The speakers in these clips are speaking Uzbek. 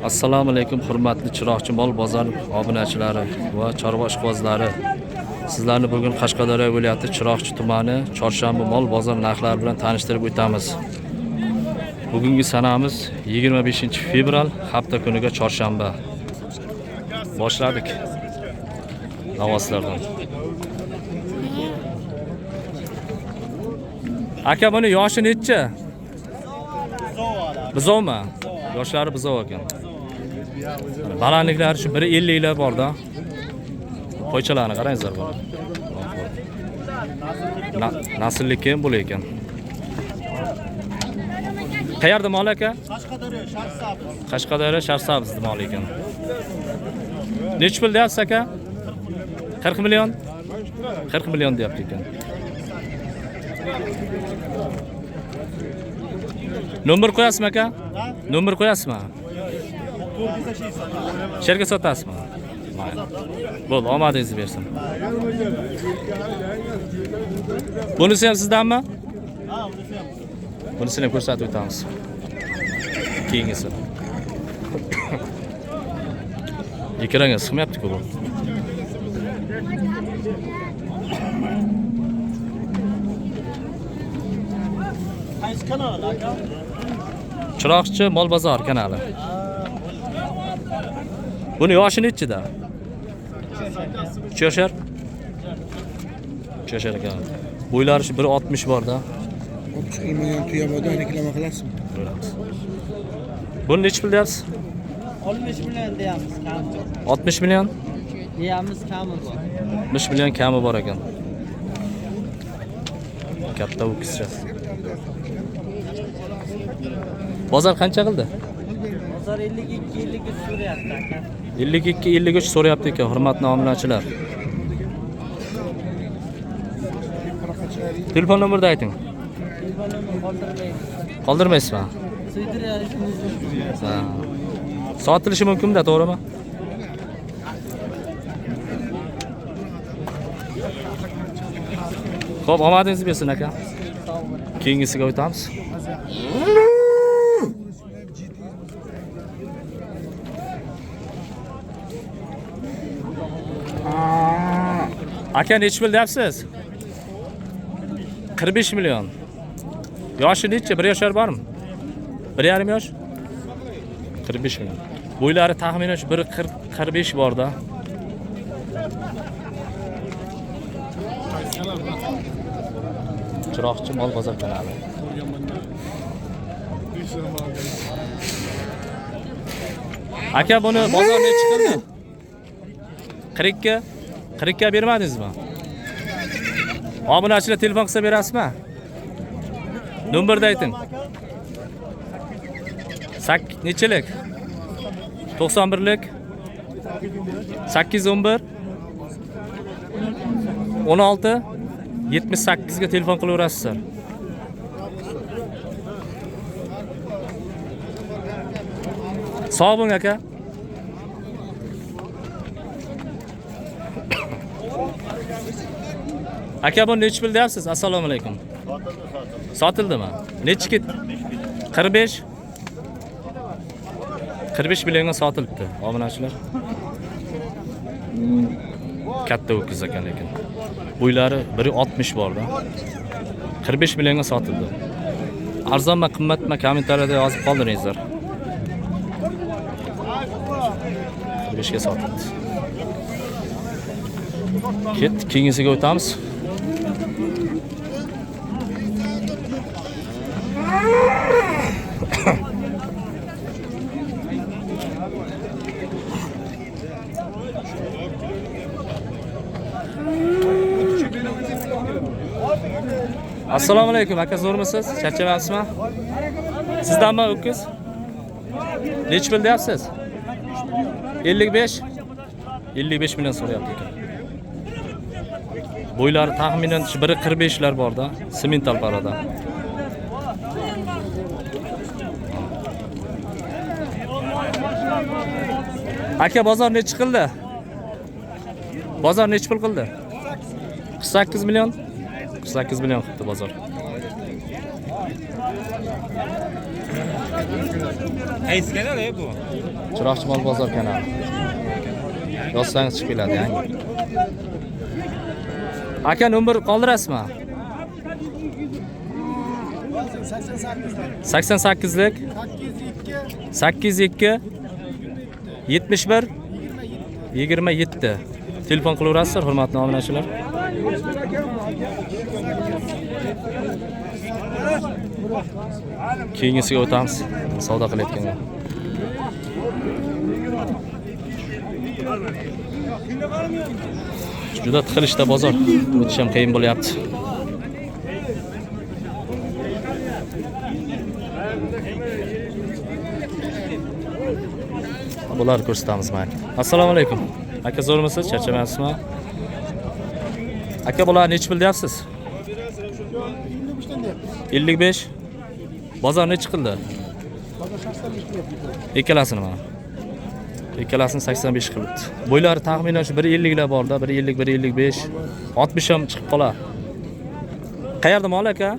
Assalomu alaykum hurmatli Chiroqchi mol bozor obunachilari va chorva ishqibozlari. Sizlarni bugun Qashqadaryo viloyati Chiroqchi tumani chorshanba mol bozor narxlari bilan tanishtirib o'tamiz. Bugungi sanamiz 25-fevral hafta kuniga chorshanba. Boshladik. Navoslardan. Aka buni yoshi necha? Bizovmi? Yoshlari bizov ekan. Balandliklari shu 1.50 lar borda. Qo'ychalarni qarangizlar buni. Nasllik ham bo'lar ekan. Qayerda mol aka? Qashqadaryo, Sharsabz. Qashqadaryo, Sharsabz mol ekan. Nech pul deyapsiz aka? 40 million? 40 million deyapti ekan. Nomer qo'yasizmi aka? Nomer qo'yasizmi? Sherga sotasizmi? Bo'ldi, omadingizni bersin. Bunisi ham sizdanmi? Ha, bunisi ham. Bunisini ham ko'rsatib o'tamiz. Keyingisi. Ekranga sig'mayapti-ku bu. Qaysi kanal aka? Chiroqchi mol bozor kanali. Buni yoshi nechida? 3 yoshar. 3 yoshar ekan. Bo'ylari shu 1.60 borda. 30 million tuya borda reklama qilasizmi? Ko'ramiz. Buni nech pul deyapsiz? 60 million deyamiz, kami. 60 million? Deyamiz, kami bor. 60 million kami bor ekan. Katta o'kischa. Bozor qancha qildi? Bozor 52-53 so'rayapti aka. 52-53 so'rayapti ekan, hurmatli ominachilar. Telefon nomerni ayting. Telefonimni qoldirmayman. Qoldirmaysizmi? So'ydirishimiz Ha. Sotilishi mumkin-da, to'g'rimi? Xo'p, omadingizni bersin aka. Keyingisiga o'tamiz. Aka nech pul deyapsiz? 45 million. Yoshi necha? 1 yoshar bormi? 1,5 yosh? 45 million. Bo'ylari taxminan shu 1.45 borda. Chiroqchi mol bozor kanali. Aka buni bozor necha qildi? 42 40 ga bermadingizmi? Obunachilar telefon qilsa berasizmi? Nomerni ayting. Nechilik? 91lik 811 16 78 ga telefon qilaverasizlar. Sog' bo'ling aka. Aka buni nech pul deyapsiz? Assalomu alaykum. Sotildimi? Nechi ketdi? 45 millionga sotilibdi, obunachilar. Katta o'kiz ekan lekin. Bo'ylari 1.60 borda. 45 millionga sotildi. Arzonmi, qimmatmi kommentariyada yozib qoldiringizlar. 45 ga sotildi. Keyingisiga o'tamiz. Assalomu alaykum aka, zo'rmisiz? Charchamayapsizmi? Sizdanmi o'kiz? Nech pul deyapsiz? 55 million so'rayapti ekan. Bo'ylari taxminan 1.45 lar borda, simental parada. Aka bozor nech qildi? Bozor nech pul qildi? 48 million. 48 million qildi bozor. Qaysi kanal bu? Chiroqchi mol bozor kanali. Yozsangiz chiqib keladi yangi. Aka nomer qoldirasizmi? 88lik 802 71 27. Telefon qilaverasizlar, hurmatli obunachilar. Keyingisiga o'tamiz. Savdo qilayotganga. Juda tiqilishda bozor. O'tish ham qiyin bo'lyapti. Bular ko'rsatamiz mana. Assalomu alaykum. Aka zo'rmisiz? Charchamayapsizmi? Aka bular nech pul deyapsiz? 55. Bozor nech qildi? Ikkalasini mana. Ikkalasini 85 qilibdi. Bo'ylari taxminan shu 150 lar borda, 150, 155, 60 ham chiqib qolar. Qayerda mol aka?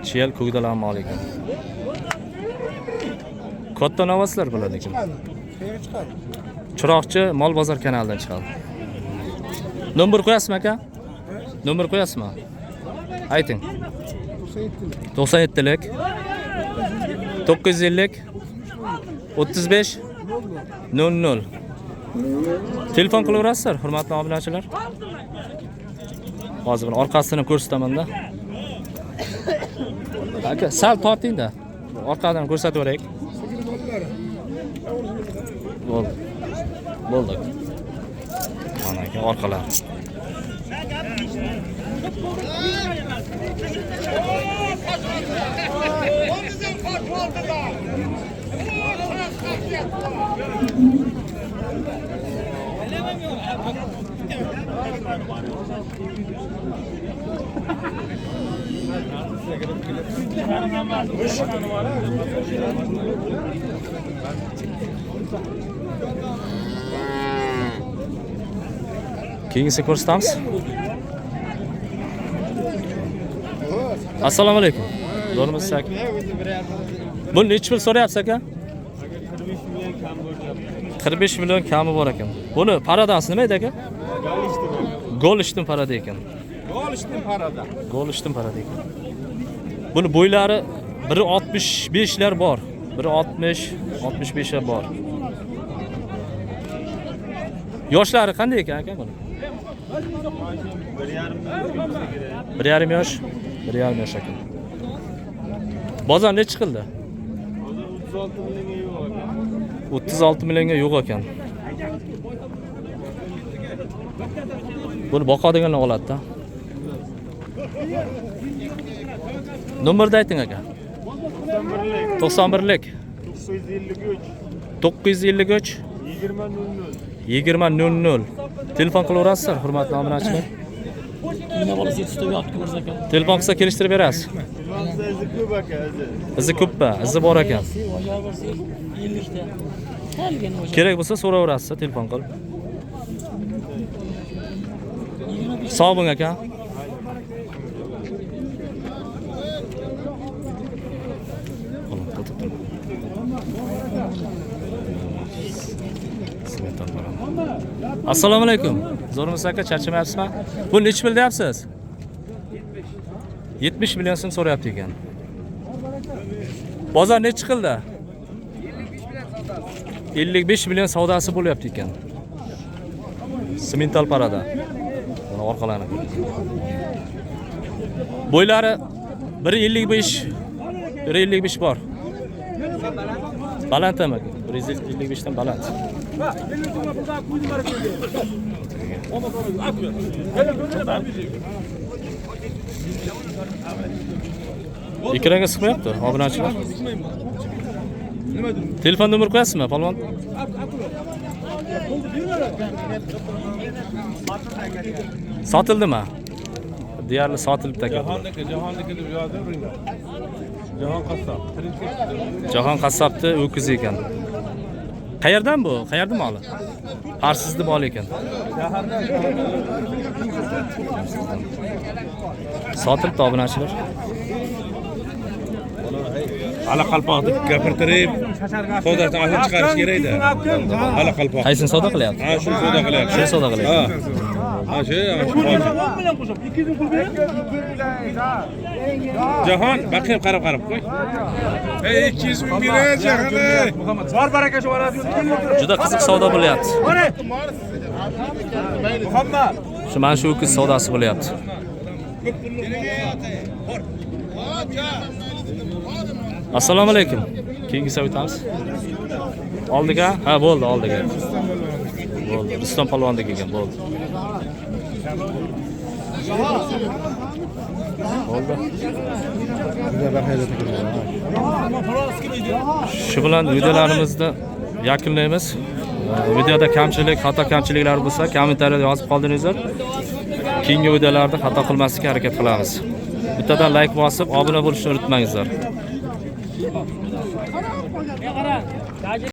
Chiyal ko'kdalan mol ekan. Katta navaslar bo'ladi ekan. Chiroqchi mol bozor kanalidan chiqadi. Nomer qo'yasizmi aka? Nomer qo'yasizmi? Ayting. 97lik 950 35 00. Telefon qilaverasizlar, hurmatli obunachilar. Hozir buni orqasini ko'rsataman-da. Aka, sal torting-da. Orqadan ko'rsatib beraylik. Bo'ldi. Mana aka orqalar. Keyingisi ko'rsatamiz. Assalomu alaykum. Zo'rmisiz aka? Buni nech pul so'rayapsiz aka? 45 million kami bor ekan. Buni paradasi nima edi aka? Golishtin parada ekan. Golishtin parada ekan. Buni bo'ylari 1.65 lar bor. 1.60, 65 lar bor. Yoshlari qanday ekan aka buni? 1.5 yosh. 1.5 yosh ekan. Bozor nech chiqildi? 36 millionga yo'q ekan. Buni boqadiganlar oladi-da. Nomerni ayting aka. 91lik 953 2000. Telefon qilaverasizlar, hurmatli obunachilar. Yine bola yetishtirib yotib ko'rsa ekan. Telefon qilsa kelishtirib berasiz. Izi ko'pmi? Izi bor ekan. 50 ta. Qolgan o'sha. Kerak bo'lsa so'raverasiz, telefon qilib. Sog' bo'ling aka. Assalomu alaykum. Zo'rmisiz aka, charchamayapsizmi? Bu nech pul deyapsiz? 70 million so'm so'rayapti ekan. Bozor nech chiqildi? 55 million savdosi bo'lyapti ekan. Simental parada. Buni orqalarini. Bo'ylari 1.55 bor. Baland ham ekan. 1.55 dan baland. Ekranga chiqmayapti, obunachilar. Telefon nomer qo'yasizmi, palvon? Sotildimi? Deyarli sotilibdi aka. Jahon qassobni o'kiz ekan. Qayerdan bu? Qayerda moli? Qarsizni mol ekan. Sotilibdi obunachilar. Hala qalpoqni gapirtirib, savdasini aslida chiqarish kerak-da. Hala qalpoq. Qaysini savdo qilyapti? Ha, shuni savdo qilyapti. Shuni savdo qilyapti. Ha. Ha, shu. Jahon, baqib qarab qo'y. 200 ming beradi Jahon. Bor baraka shu orada. Juda qiziq savdo bo'lyapti. Muhammad. Shu mana shu ho'kiz savdosi bo'lyapti. Assalomu alaykum. Keyingi o'tamiz. Oldiga? Ha, bo'ldi, oldiga. Bo'ldi. Rustam polvondek ekan, bo'ldi. Bo'ldi. Shu bilan videolarimizni yakunlaymiz. Videoda kamchilik, xato kamchiliklar bo'lsa, kommentariyada yozib qoldiringizlar. Keyingi videolarda xato qilmaslikka harakat qilamiz. Bittadan like bosib, obuna bo'lishni unutmangizlar.